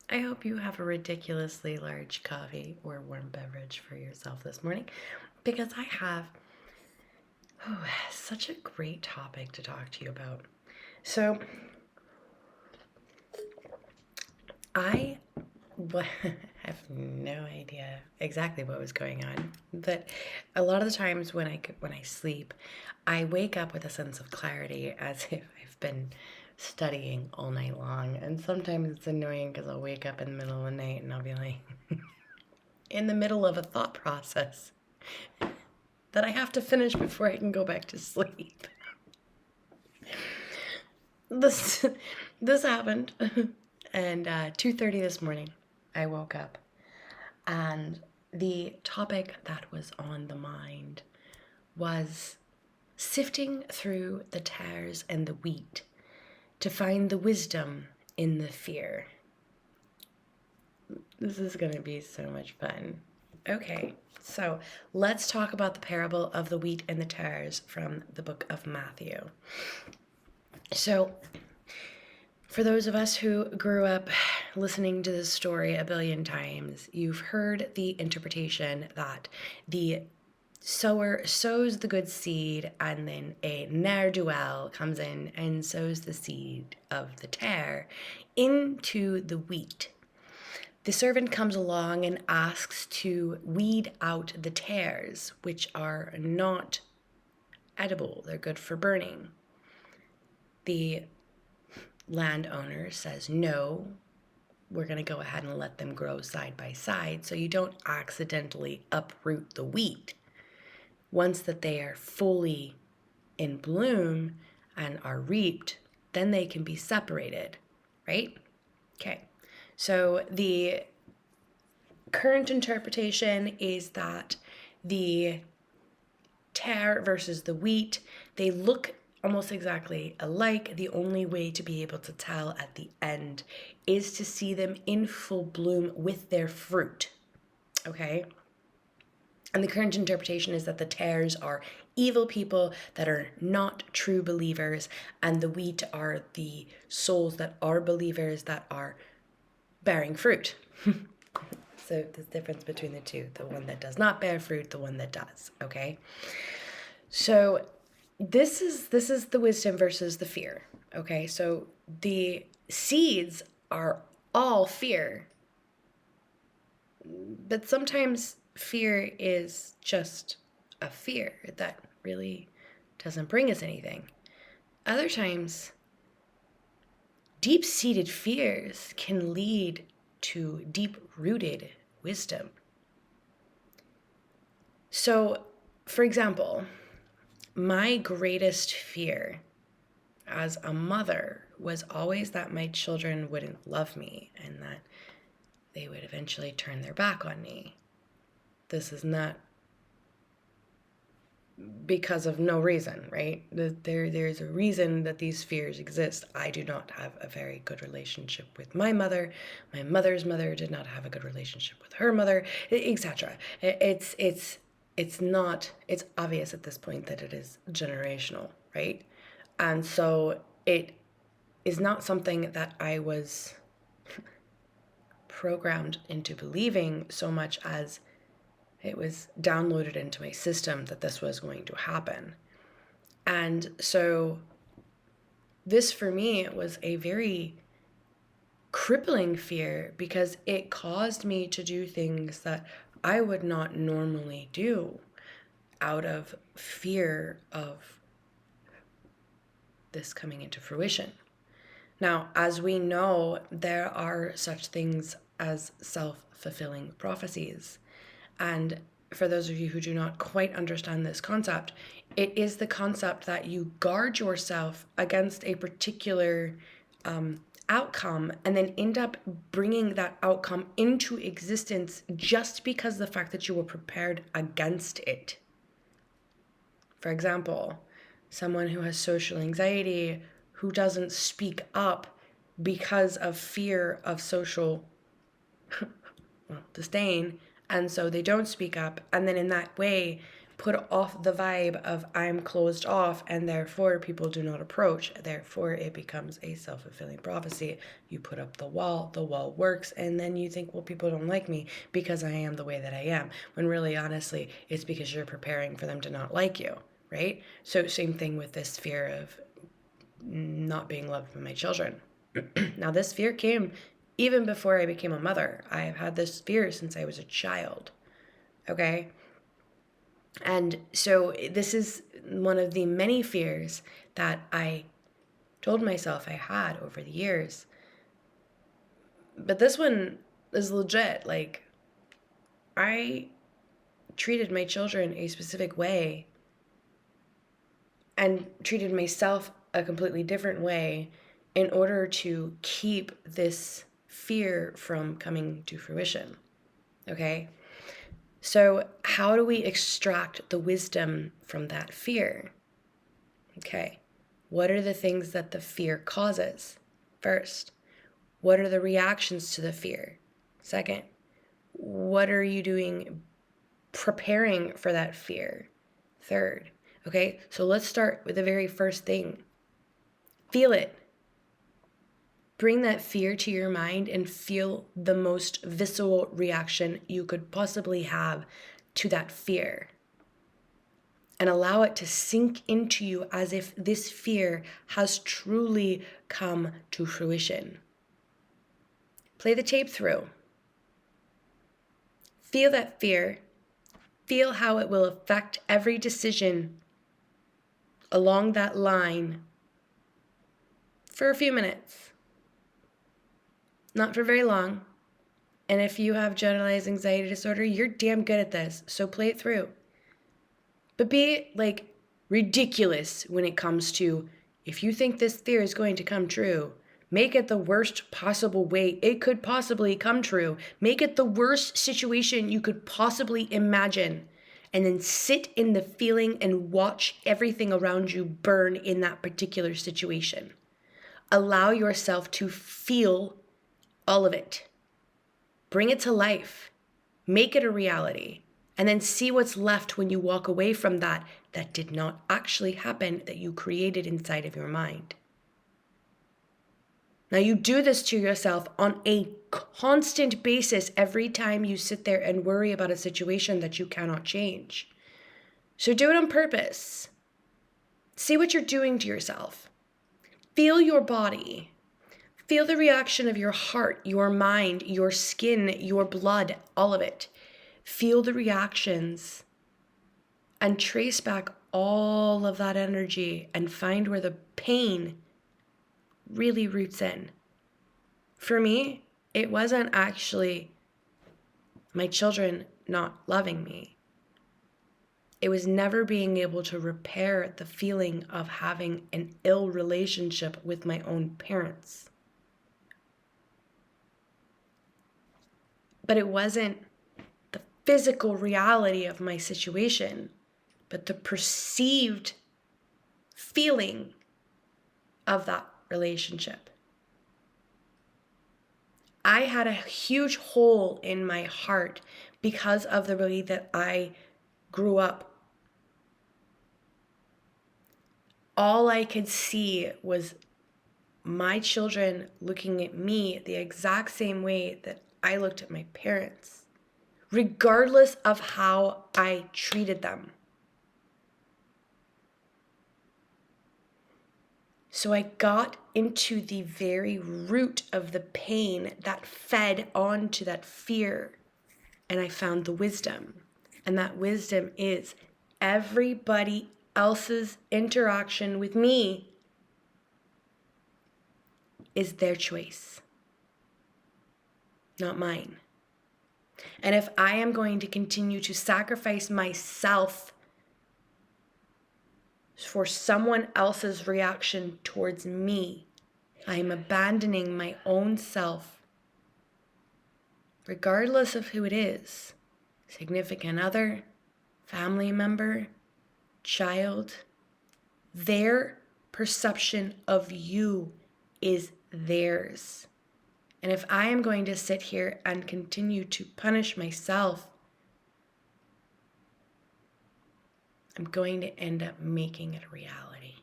I hope you have a ridiculously large coffee or warm beverage for yourself this morning because I have such a great topic to talk to you about. So, I have no idea exactly what was going on, but a lot of the times when I sleep, I wake up with a sense of clarity as if I've been studying all night long. And sometimes it's annoying because I'll wake up in the middle of the night and I'll be like in the middle of a thought process that I have to finish before I can go back to sleep. This this happened, and 2:30 this morning, I woke up, and the topic that was on the mind was sifting through the tares and the wheat to find the wisdom in the fear. This is going to be so much fun. Okay, so let's talk about the parable of the wheat and the tares from the book of Matthew. So, for those of us who grew up listening to this story a billion times, you've heard the interpretation that the sower sows the good seed and then a ne'er-do-well comes in and sows the seed of the tare into the wheat. The servant comes along and asks to weed out the tares, which are not edible. They're good for burning. The landowner says, no, we're going to go ahead and let them grow side by side so you don't accidentally uproot the wheat. Once that they are fully in bloom and are reaped, then they can be separated, right? Okay. So the current interpretation is that the tare versus the wheat, they look almost exactly alike. The only way to be able to tell at the end is to see them in full bloom with their fruit, okay? And the current interpretation is that the tares are evil people that are not true believers, and the wheat are the souls that are believers that are bearing fruit. So there's a difference between the two, the one that does not bear fruit, the one that does, okay? So this is the wisdom versus the fear, okay? So the seeds are all fear, but sometimes fear is just a fear that really doesn't bring us anything. Other times, deep-seated fears can lead to deep-rooted wisdom. So, for example, my greatest fear as a mother was always that my children wouldn't love me and that they would eventually turn their back on me. This is not because of no reason, right? There's a reason that these fears exist. I do not have a very good relationship with my mother. My mother's mother did not have a good relationship with her mother, etc. It's obvious at this point that it is generational, right? And so it is not something that I was programmed into believing so much as it was downloaded into my system that this was going to happen. And so this for me was a very crippling fear because it caused me to do things that I would not normally do out of fear of this coming into fruition. Now, as we know, there are such things as self-fulfilling prophecies. And for those of you who do not quite understand this concept, it is the concept that you guard yourself against a particular outcome and then end up bringing that outcome into existence just because of the fact that you were prepared against it. For example, someone who has social anxiety who doesn't speak up because of fear of social disdain, and so they don't speak up, and then in that way put off the vibe of I'm closed off and therefore people do not approach. Therefore, it becomes a self-fulfilling prophecy. You put up the wall works, and then you think, well, people don't like me because I am the way that I am. When really, honestly, it's because you're preparing for them to not like you, right? So same thing with this fear of not being loved by my children. Now, this fear came even before I became a mother. I've had this fear since I was a child, okay? And so this is one of the many fears that I told myself I had over the years. But this one is legit. Like, I treated my children a specific way and treated myself a completely different way in order to keep this fear from coming to fruition. Okay? So, how do we extract the wisdom from that fear? Okay, what are the things that the fear causes? First, what are the reactions to the fear? Second, what are you doing preparing for that fear? Third, okay, so let's start with the very first thing. Feel it. Bring that fear to your mind and feel the most visceral reaction you could possibly have to that fear. And allow it to sink into you as if this fear has truly come to fruition. Play the tape through. Feel that fear. Feel how it will affect every decision along that line for a few minutes. Not for very long. And if you have generalized anxiety disorder, you're damn good at this. So play it through. But be like ridiculous when it comes to, if you think this fear is going to come true, make it the worst possible way it could possibly come true. Make it the worst situation you could possibly imagine. And then sit in the feeling and watch everything around you burn in that particular situation. Allow yourself to feel all of it. Bring it to life. Make it a reality. And then see what's left when you walk away from that did not actually happen, that you created inside of your mind. Now, you do this to yourself on a constant basis every time you sit there and worry about a situation that you cannot change. So do it on purpose. See what you're doing to yourself. Feel your body. Feel the reaction of your heart, your mind, your skin, your blood, all of it. Feel the reactions and trace back all of that energy and find where the pain really roots in. For me, it wasn't actually my children not loving me. It was never being able to repair the feeling of having an ill relationship with my own parents. But it wasn't the physical reality of my situation, but the perceived feeling of that relationship. I had a huge hole in my heart because of the way that I grew up. All I could see was my children looking at me the exact same way that I looked at my parents, regardless of how I treated them. So I got into the very root of the pain that fed onto that fear, and I found the wisdom. And that wisdom is everybody else's interaction with me is their choice, not mine. And if I am going to continue to sacrifice myself for someone else's reaction towards me, I am abandoning my own self, regardless of who it is, significant other, family member, child. Their perception of you is theirs. And if I am going to sit here and continue to punish myself I'm going to end up making it a reality.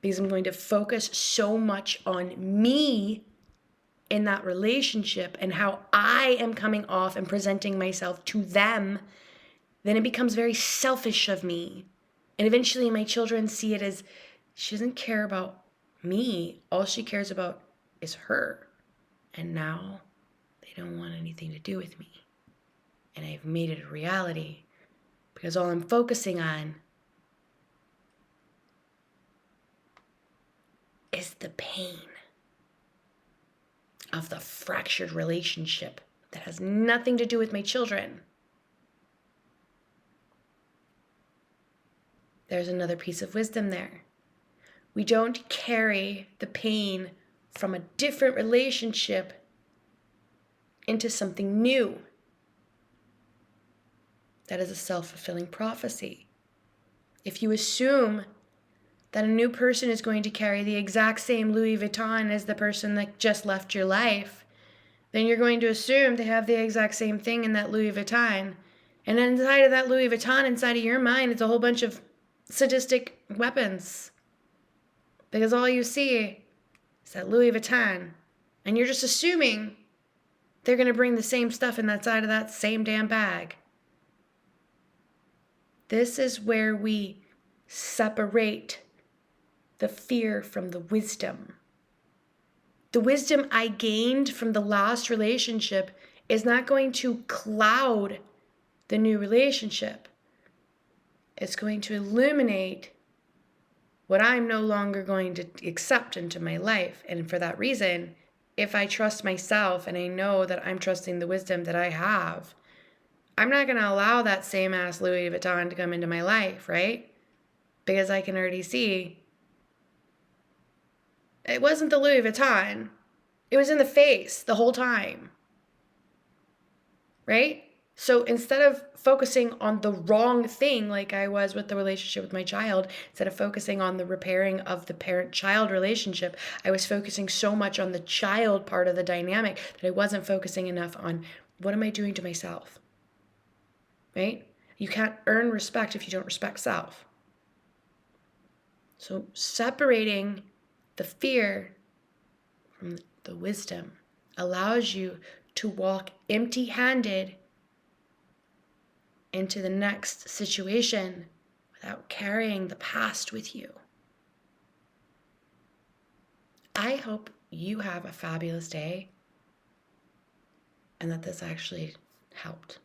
Because I'm going to focus so much on me in that relationship and how I am coming off and presenting myself to them, then it becomes very selfish of me. And eventually my children see it as she doesn't care about me. All she cares about is her. And now they don't want anything to do with me. And I've made it a reality because all I'm focusing on is the pain of the fractured relationship that has nothing to do with my children. There's another piece of wisdom there. We don't carry the pain from a different relationship into something new. That is a self-fulfilling prophecy. If you assume that a new person is going to carry the exact same Louis Vuitton as the person that just left your life, then you're going to assume they have the exact same thing in that Louis Vuitton. And inside of that Louis Vuitton, inside of your mind, it's a whole bunch of sadistic weapons. Because all you see is that Louis Vuitton. And you're just assuming they're going to bring the same stuff in that side of that same damn bag. This is where we separate the fear from the wisdom. The wisdom I gained from the last relationship is not going to cloud the new relationship. It's going to illuminate what I'm no longer going to accept into my life. And for that reason, if I trust myself and I know that I'm trusting the wisdom that I have, I'm not going to allow that same ass Louis Vuitton to come into my life, right? Because I can already see it wasn't the Louis Vuitton. It was in the face the whole time, right? So instead of focusing on the wrong thing like I was with the relationship with my child, instead of focusing on the repairing of the parent-child relationship, I was focusing so much on the child part of the dynamic that I wasn't focusing enough on what am I doing to myself, right? You can't earn respect if you don't respect self. So separating the fear from the wisdom allows you to walk empty-handed into the next situation without carrying the past with you. I hope you have a fabulous day and that this actually helped.